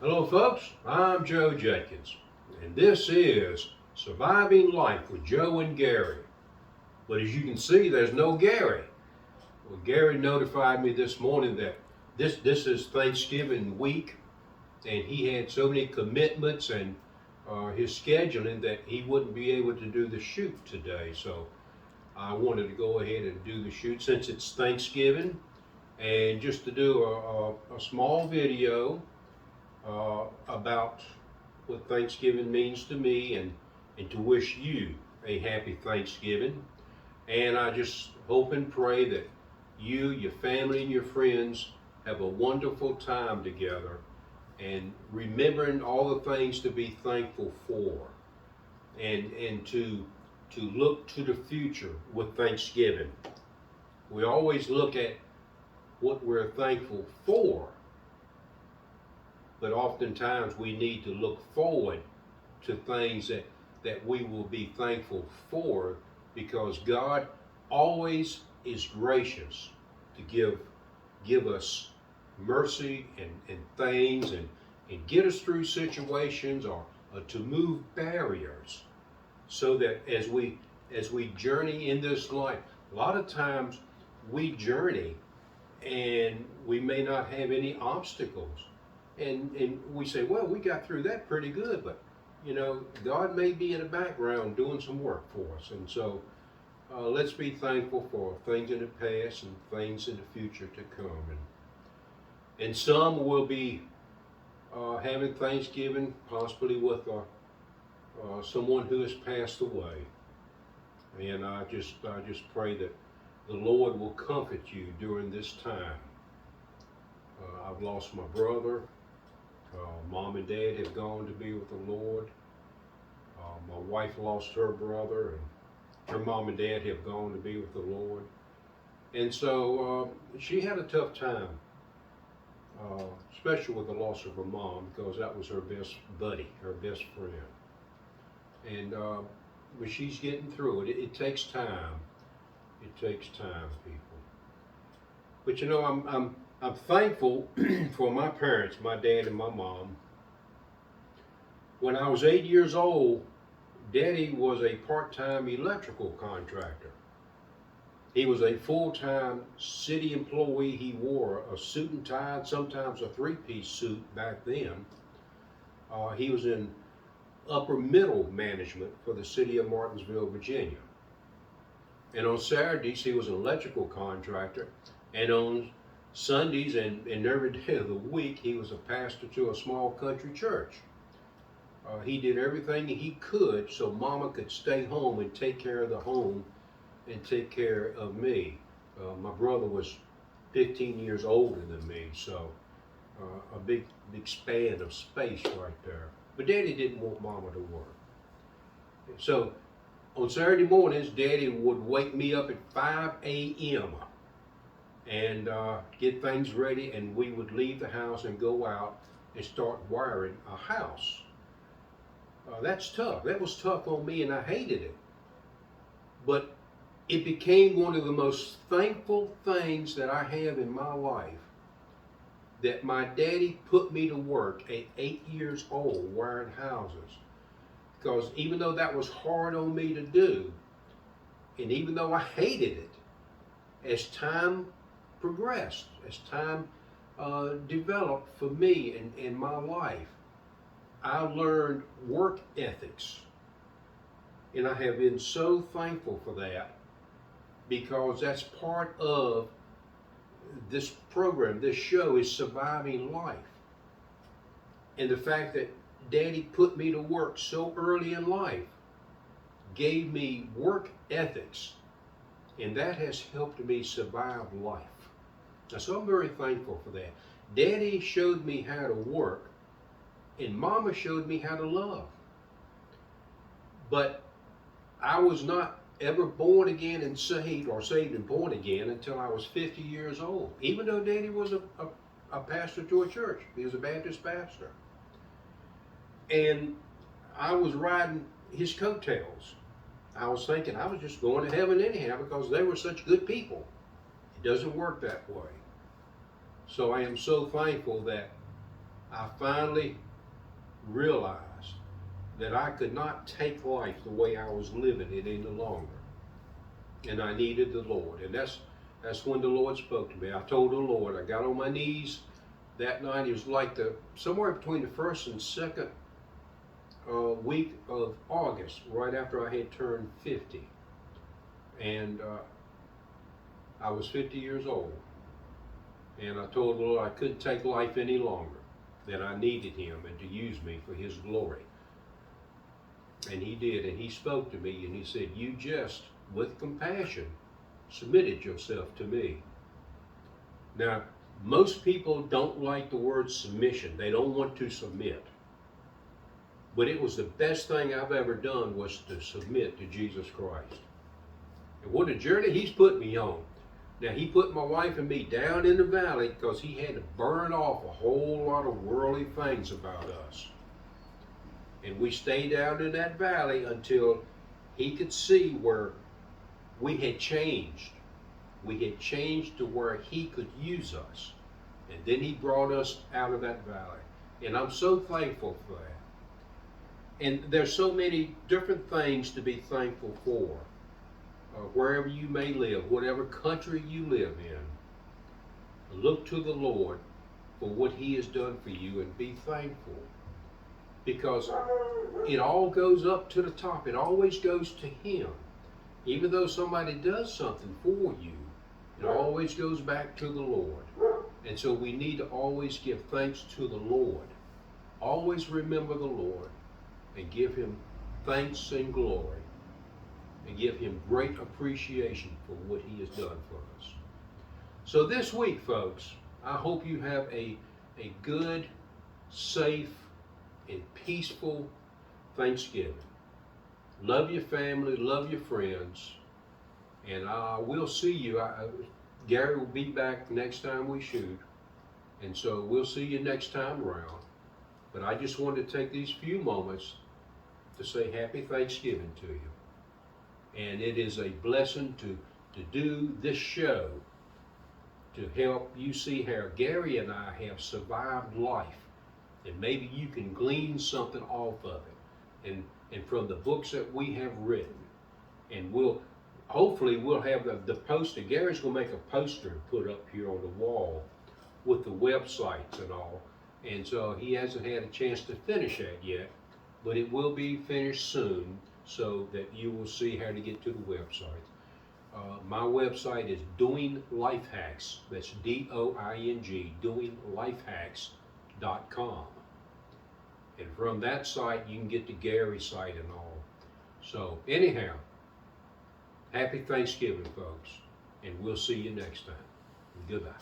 Hello, folks. I'm Joe Jenkins, and this is Surviving Life with Joe and Gary. But as you can see, there's no Gary. Well, Gary notified me this morning that this is Thanksgiving week, and he had so many commitments and his scheduling that he wouldn't be able to do the shoot today. So I wanted to go ahead and do the shoot since it's Thanksgiving, and just to do a small video about what Thanksgiving means to me and to wish you a happy Thanksgiving. And I just hope and pray that you, your family, and your friends have a wonderful time together and remembering all the things to be thankful for and to look to the future with Thanksgiving. We always look at what we're thankful for, but oftentimes we need to look forward to things that we will be thankful for, because God always is gracious to give us mercy and things and get us through situations or to move barriers so that as we journey in this life, a lot of times we journey and we may not have any obstacles. And we say, well, we got through that pretty good, but God may be in the background doing some work for us. And so let's be thankful for things in the past and things in the future to come. And some will be having Thanksgiving possibly with someone who has passed away. And I just pray that the Lord will comfort you during this time. I've lost my brother. Mom and Dad have gone to be with the Lord. My wife lost her brother, and her mom and dad have gone to be with the Lord. And so she had a tough time, especially with the loss of her mom, because that was her best buddy, her best friend. And but she's getting through it. It takes time. It takes time, people. But I'm thankful for my parents, my dad and my mom. When I was 8 years old, Daddy was a part-time electrical contractor. He was a full-time city employee. He wore a suit and tie, sometimes a three-piece suit back then. He was in upper middle management for the city of Martinsville, Virginia. And on Saturdays, he was an electrical contractor. And on Sundays and every day of the week, he was a pastor to a small country church. He did everything he could so Mama could stay home and take care of the home and take care of me. My brother was 15 years older than me, so a big span of space right there. But Daddy didn't want Mama to work. So on Saturday mornings, Daddy would wake me up at 5 a.m. and get things ready, and we would leave the house and go out and start wiring a house. That's tough. That was tough on me, and I hated it. But it became one of the most thankful things that I have in my life, that my daddy put me to work at 8 years old wiring houses. Because even though that was hard on me to do, and even though I hated it, as time progressed, as time developed for me in my life, I learned work ethics. And I have been so thankful for that, because that's part of this program, this show is Surviving Life. And the fact that Daddy put me to work so early in life gave me work ethics, and that has helped me survive life. Now, so I'm very thankful for that. Daddy showed me how to work, and Mama showed me how to love. But I was not ever born again and saved, or saved and born again, until I was 50 years old, even though Daddy was a pastor to a church. He was a Baptist pastor. And I was riding his coattails. I was thinking I was just going to heaven anyhow because they were such good people. It doesn't work that way. So I am so thankful that I finally realized that I could not take life the way I was living it any longer. And I needed the Lord. And that's when the Lord spoke to me. I told the Lord, I got on my knees that night. It was like somewhere between the first and second week of August, right after I had turned 50. And I was 50 years old. And I told the Lord I couldn't take life any longer, that I needed Him and to use me for His glory. And He did, and He spoke to me, and He said, you just, with compassion, submitted yourself to me. Now, most people don't like the word submission. They don't want to submit. But it was the best thing I've ever done, was to submit to Jesus Christ. And what a journey He's put me on. Now, He put my wife and me down in the valley because He had to burn off a whole lot of worldly things about us. And we stayed down in that valley until He could see where we had changed. We had changed to where He could use us. And then He brought us out of that valley. And I'm so thankful for that. And there's so many different things to be thankful for. Wherever you may live, whatever country you live in, look to the Lord for what He has done for you and be thankful. Because it all goes up to the top. It always goes to Him. Even though somebody does something for you, it always goes back to the Lord. And so we need to always give thanks to the Lord. Always remember the Lord and give Him thanks and glory. And give Him great appreciation for what He has done for us. So this week, folks, I hope you have a good, safe, and peaceful Thanksgiving. Love your family, love your friends, and we'll see you. Gary will be back next time we shoot, and so we'll see you next time around. But I just wanted to take these few moments to say Happy Thanksgiving to you. And it is a blessing to do this show to help you see how Gary and I have survived life. And maybe you can glean something off of it. And from the books that we have written. And hopefully we'll have the poster. Gary's going to make a poster and put up here on the wall with the websites and all. And so he hasn't had a chance to finish that yet. But it will be finished soon, so that you will see how to get to the website. My website is Doing Life Hacks. That's D-O-I-N-G, doinglifehacks.com. And from that site, you can get to Gary's site and all. So anyhow, Happy Thanksgiving, folks. And we'll see you next time. Goodbye.